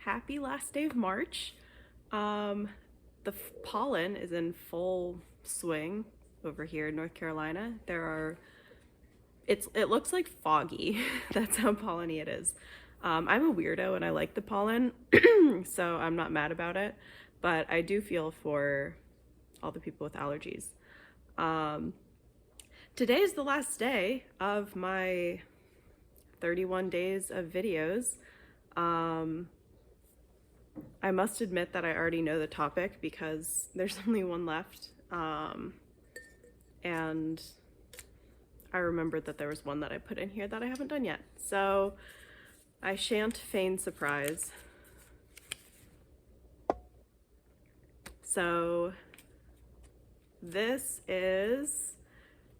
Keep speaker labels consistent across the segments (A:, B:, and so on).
A: Happy last day of March. The pollen is in full swing over here in North Carolina. It looks like foggy. That's how polleny it is. I'm a weirdo and I like the pollen, so I'm not mad about it, but I do feel for all the people with allergies. Um, Today is the last day of my 31 days of videos. I must admit that I already know the topic because there's only one left. And I remembered that there was one that I put in here that I haven't done yet. So I shan't feign surprise. So this is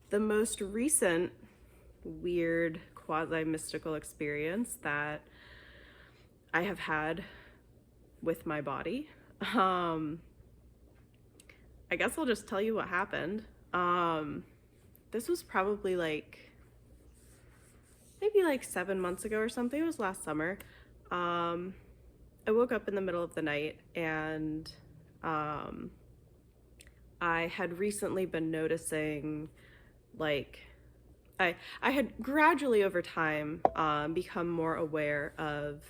A: the most recent weird quasi-mystical experience that I have had with my body. I guess I'll just tell you what happened. This was probably maybe 7 months ago or something. It was last summer. I woke up in the middle of the night and I had recently been noticing I had gradually over time become more aware of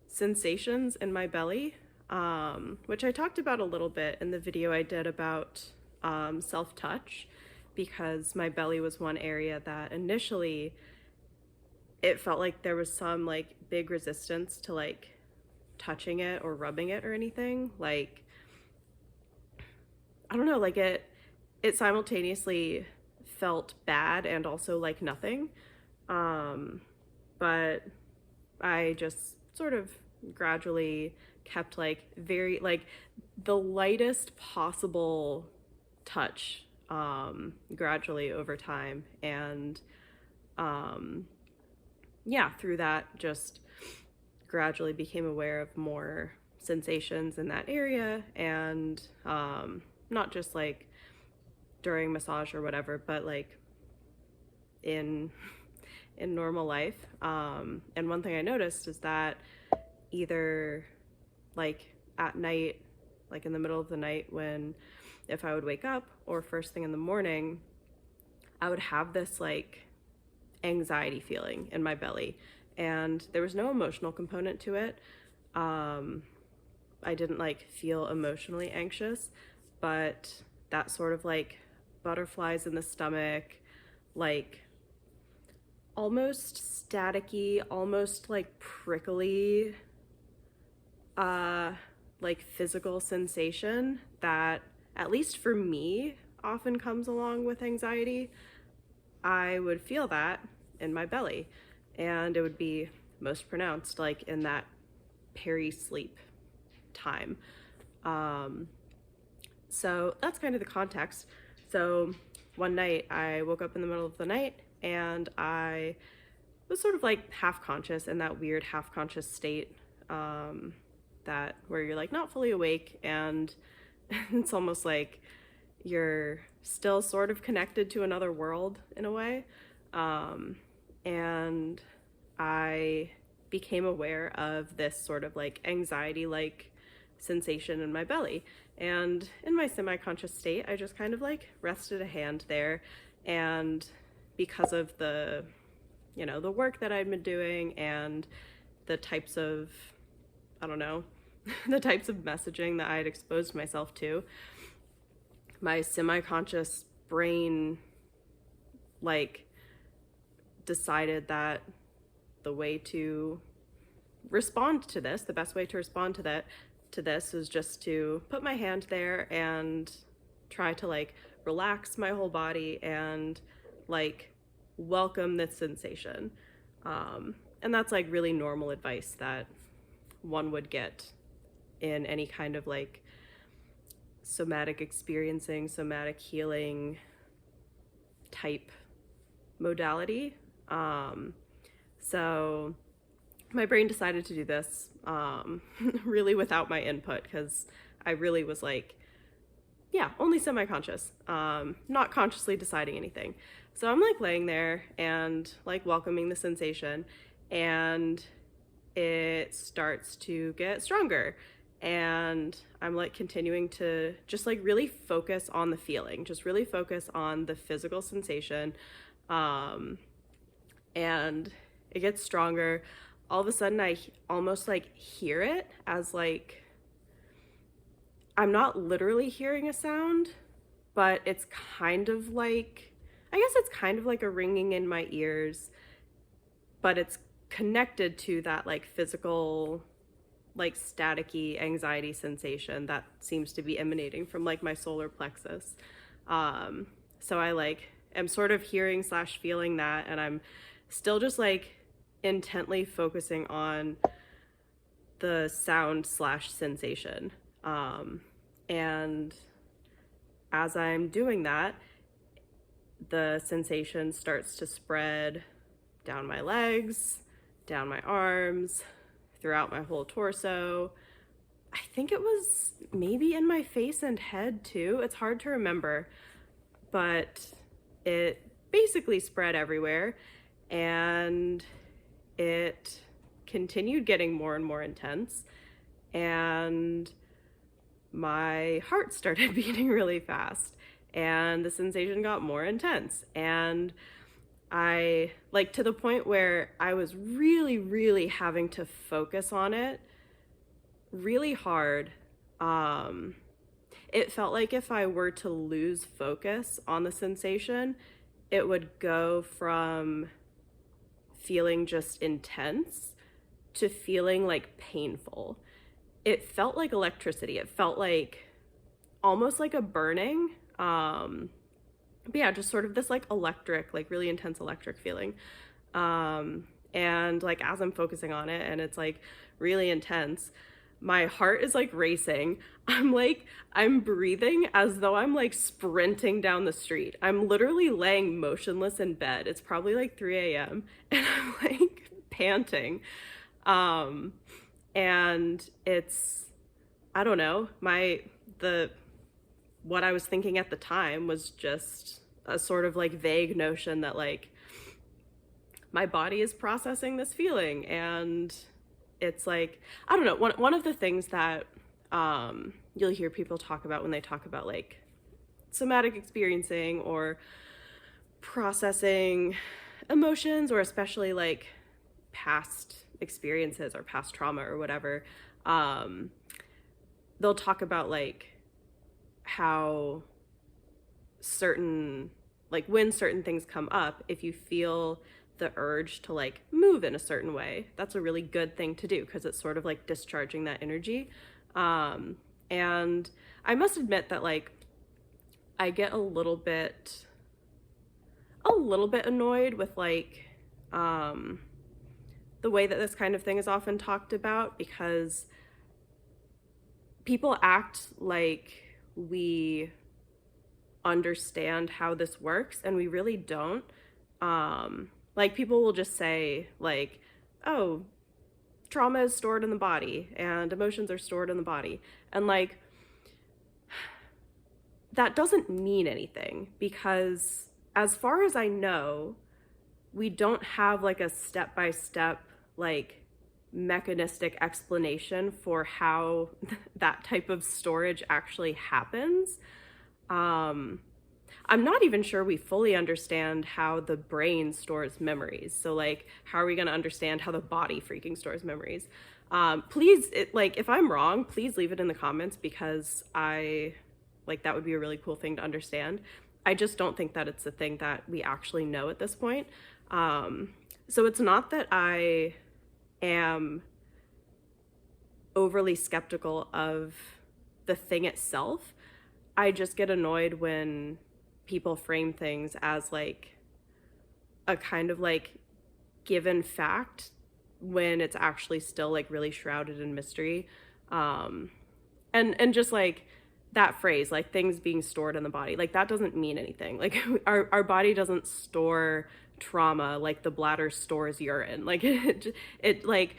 A: sensations in my belly, which I talked about a little bit in the video I did about self-touch, because my belly was one area that initially it felt like there was some big resistance to touching it or rubbing it or anything. I don't know, it simultaneously felt bad and also like nothing. But I just sort of gradually kept very the lightest possible touch gradually over time, and yeah, through that just gradually became aware of more sensations in that area, and not just during massage or whatever, but in normal life. And one thing I noticed is that either at night, in the middle of the night, if I would wake up, or first thing in the morning, I would have this anxiety feeling in my belly, and there was no emotional component to it. I didn't feel emotionally anxious, but that sort of butterflies in the stomach, almost staticky, almost prickly, physical sensation that, at least for me, often comes along with anxiety. I would feel that in my belly, and it would be most pronounced in that peri-sleep time. So that's kind of the context. So one night I woke up in the middle of the night and I was sort of half conscious, in that weird half conscious state that where you're not fully awake, and it's almost like you're still sort of connected to another world in a way. And I became aware of this sort of anxiety sensation in my belly, and in my semi-conscious state I just kind of rested a hand there, and because of the the work that I'd been doing and the types of, I don't know, the types of messaging that I had exposed myself to, my semi-conscious brain decided that the way to respond to this, the best way to respond to this was just to put my hand there and try to relax my whole body and welcome this sensation. And that's really normal advice that one would get in any kind of somatic experiencing, somatic healing type modality. So my brain decided to do this really without my input, because I really was yeah, only semi-conscious, not consciously deciding anything. So I'm laying there and welcoming the sensation, and it starts to get stronger. And I'm like continuing to just like really focus on the feeling, just really focus on the physical sensation. Um, and it gets stronger. All of a sudden, I almost like hear it as like I'm not literally hearing a sound, but it's kind of like, I guess it's kind of like a ringing in my ears, but it's connected to that like physical, like staticky anxiety sensation that seems to be emanating from like my solar plexus. So I like am sort of hearing slash feeling that, and I'm still just like intently focusing on the sound slash sensation. And as I'm doing that, the sensation starts to spread down my legs, down my arms, throughout my whole torso. I think it was maybe in my face and head too. It's hard to remember, but it basically spread everywhere, and it continued getting more and more intense, and my heart started beating really fast, and the sensation got more intense, and I like to the point where I was really, really having to focus on it really hard. It felt like if I were to lose focus on the sensation, it would go from feeling just intense to feeling like painful. It felt like electricity. It felt like almost like a burning. But yeah, just sort of this like electric, like really intense electric feeling. And like as I'm focusing on it and it's like really intense, my heart is like racing. I'm breathing as though I'm like sprinting down the street. I'm literally laying motionless in bed. It's probably like 3 a.m. and I'm like panting. And it's, I don't know, what I was thinking at the time was just a sort of like vague notion that like my body is processing this feeling, and it's like, I don't know, one of the things that you'll hear people talk about when they talk about like somatic experiencing or processing emotions, or especially like past experiences or past trauma or whatever, they'll talk about like how certain, like when certain things come up, if you feel the urge to like move in a certain way, that's a really good thing to do because it's sort of like discharging that energy. And I must admit that like I get a little bit annoyed with like the way that this kind of thing is often talked about, because people act like we understand how this works, and we really don't. Like people will just say like, oh, trauma is stored in the body and emotions are stored in the body, and like that doesn't mean anything, because as far as I know, we don't have like a step-by-step like mechanistic explanation for how that type of storage actually happens. I'm not even sure we fully understand how the brain stores memories. So like, how are we going to understand how the body freaking stores memories? Please, if I'm wrong, please leave it in the comments, because that would be a really cool thing to understand. I just don't think that it's a thing that we actually know at this point. So it's not that I am overly skeptical of the thing itself. I just get annoyed when people frame things as like a kind of like given fact when it's actually still like really shrouded in mystery. And just like that phrase, like things being stored in the body, like that doesn't mean anything. Like our body doesn't store trauma like the bladder stores urine. Like it like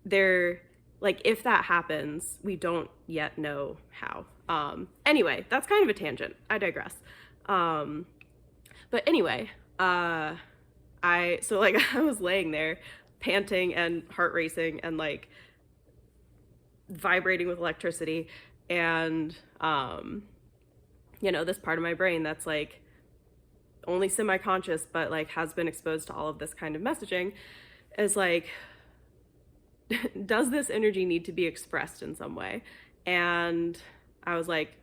A: they're like, if that happens, we don't yet know how. Anyway, that's kind of a tangent. I digress. But anyway, I was laying there, panting and heart racing and like vibrating with electricity. And, you know, this part of my brain that's like only semi-conscious, but like has been exposed to all of this kind of messaging is like, does this energy need to be expressed in some way? And I was like,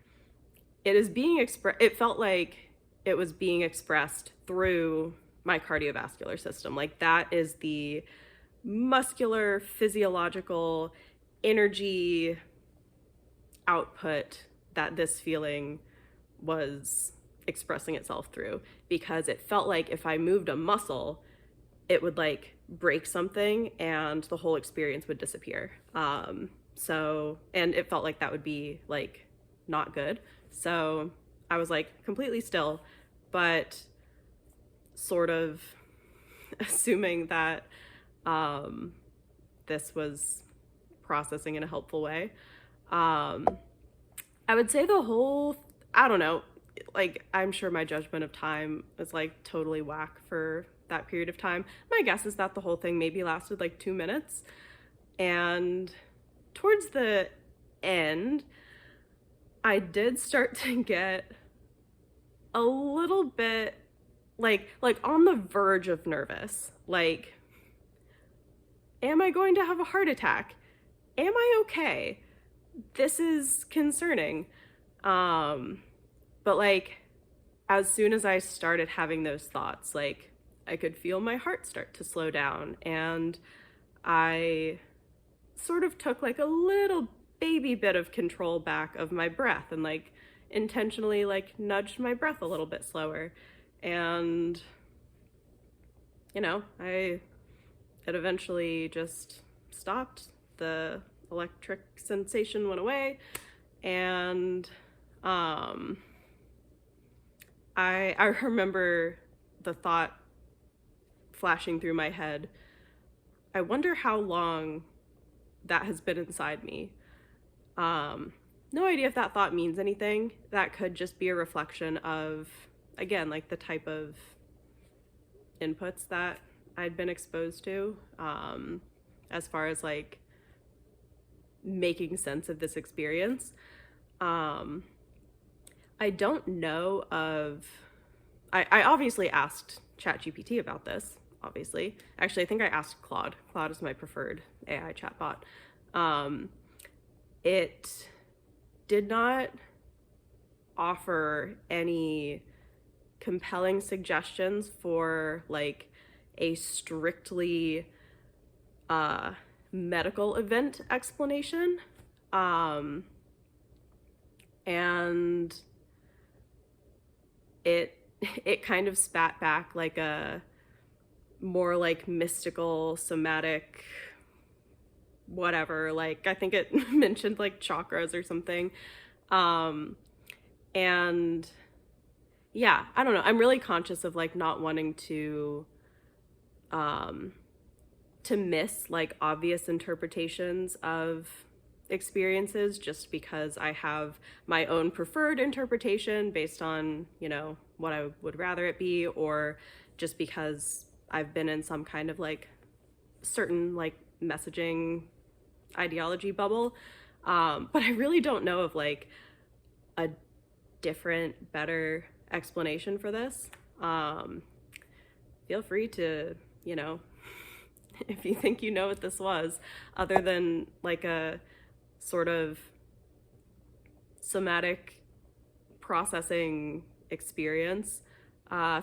A: it is being expressed. It felt like it was being expressed through my cardiovascular system. Like that is the muscular, physiological energy output that this feeling was expressing itself through, because it felt like if I moved a muscle, it would like break something and the whole experience would disappear. So, and it felt like that would be like not good. So I was like completely still, but sort of assuming that this was processing in a helpful way. I would say the whole, I don't know, like I'm sure my judgment of time is like totally whack for that period of time. My guess is that the whole thing maybe lasted like 2 minutes. And towards the end, I did start to get a little bit like on the verge of nervous. Like, am I going to have a heart attack? Am I okay? This is concerning. But like, as soon as I started having those thoughts, like I could feel my heart start to slow down, and I sort of took like a little baby bit of control back of my breath and like intentionally like nudged my breath a little bit slower. And, you know, it eventually just stopped. The electric sensation went away, and I remember the thought flashing through my head, I wonder how long that has been inside me. No idea if that thought means anything. That could just be a reflection of, again, like the type of inputs that I'd been exposed to, as far as like making sense of this experience. I don't know of, I obviously asked ChatGPT about this, obviously. Actually, I think I asked Claude. Claude is my preferred AI chatbot. It did not offer any compelling suggestions for like a strictly medical event explanation. And it kind of spat back like a more like mystical, somatic, whatever. Like I think it mentioned like chakras or something. And yeah, I don't know. I'm really conscious of like not wanting to miss like obvious interpretations of experiences, just because I have my own preferred interpretation based on, you know, what I would rather it be, or just because I've been in some kind of like certain like messaging ideology bubble. But I really don't know of like a different, better explanation for this. Feel free to, you know, if you think you know what this was, other than like a sort of somatic processing experience,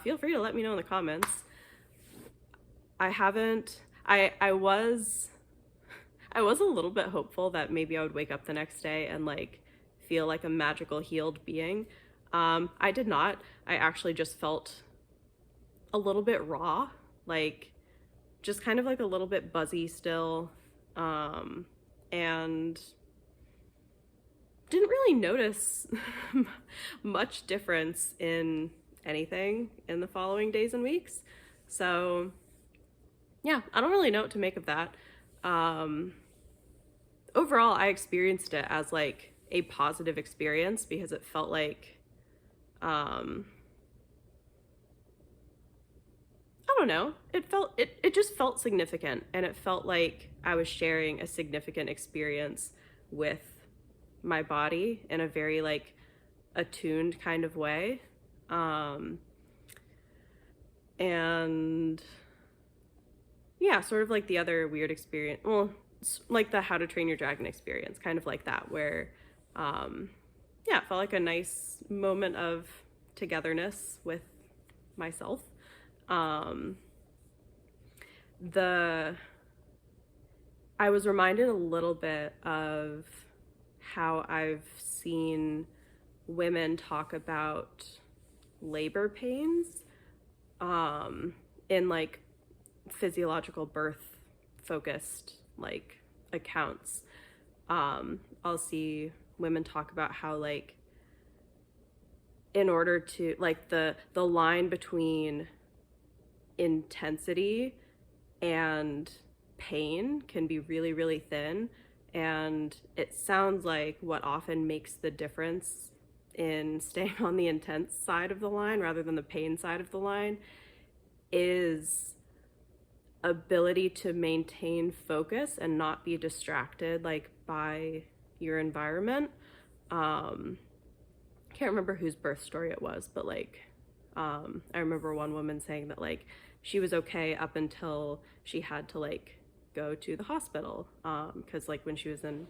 A: feel free to let me know in the comments. I was a little bit hopeful that maybe I would wake up the next day and like feel like a magical healed being. I did not. I actually just felt a little bit raw, like just kind of like a little bit buzzy still, and didn't really notice much difference in anything in the following days and weeks. So yeah, I don't really know what to make of that. Overall, I experienced it as like a positive experience because it felt like, I don't know. It just felt significant, and it felt like I was sharing a significant experience with my body in a very like attuned kind of way. And yeah, sort of like the other weird experience, well, like the How to Train Your Dragon experience, kind of like that, where yeah, it felt like a nice moment of togetherness with myself. I was reminded a little bit of how I've seen women talk about labor pains in like physiological birth focused like accounts. I'll see women talk about how like in order to like the line between intensity and pain can be really, really thin. And it sounds like what often makes the difference in staying on the intense side of the line rather than the pain side of the line is ability to maintain focus and not be distracted like by your environment. Can't remember whose birth story it was, but like I remember one woman saying that like she was okay up until she had to like go to the hospital, because like when she was in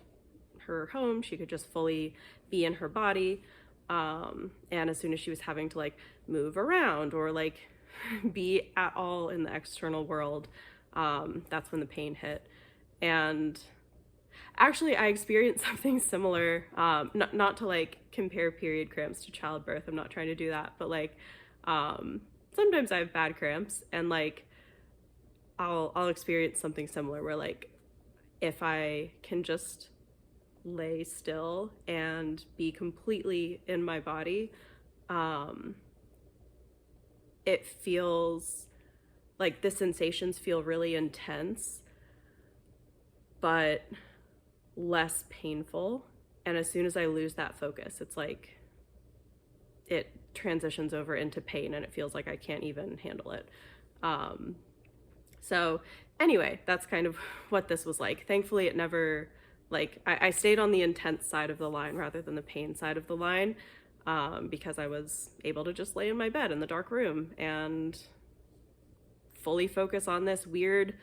A: her home she could just fully be in her body, and as soon as she was having to like move around or like be at all in the external world, that's when the pain hit. And actually I experienced something similar, not to like compare period cramps to childbirth, I'm not trying to do that, but like sometimes I have bad cramps, and like I'll experience something similar where like if I can just lay still and be completely in my body, it feels like the sensations feel really intense but less painful. And as soon as I lose that focus, it's like it transitions over into pain and it feels like I can't even handle it. So anyway, that's kind of what this was like. Thankfully, it never, like, I stayed on the intense side of the line rather than the pain side of the line, because I was able to just lay in my bed in the dark room and fully focus on this weird,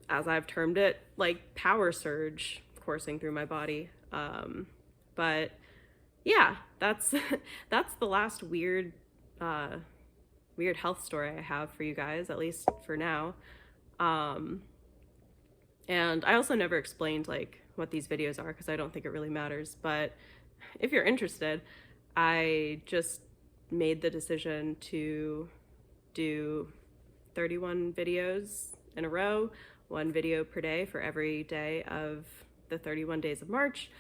A: as I've termed it, like power surge coursing through my body. But yeah, that's that's the last weird health story I have for you guys, at least for now. And I also never explained like what these videos are because I don't think it really matters, but if you're interested, I just made the decision to do 31 videos in a row, one video per day for every day of the 31 days of March,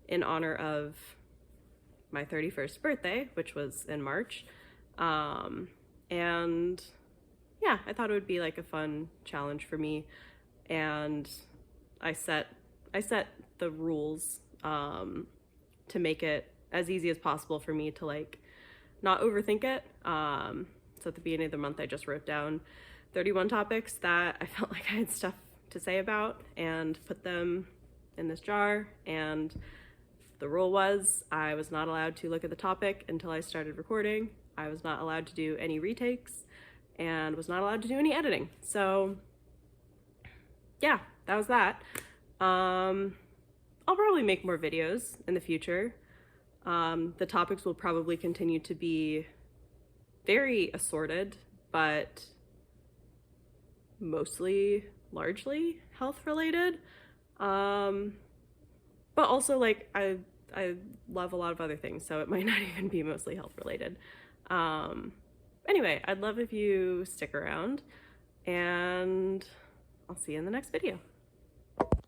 A: in honor of my 31st birthday, which was in March. And yeah, I thought it would be like a fun challenge for me. And I set the rules to make it as easy as possible for me to like not overthink it. So at the beginning of the month, I just wrote down 31 topics that I felt like I had stuff to say about and put them in this jar. And the rule was I was not allowed to look at the topic until I started recording. I was not allowed to do any retakes and was not allowed to do any editing. So yeah, that was that. I'll probably make more videos in the future. The topics will probably continue to be very assorted, but mostly, largely health related. But also like I love a lot of other things, so it might not even be mostly health related. Anyway, I'd love if you stick around, and I'll see you in the next video.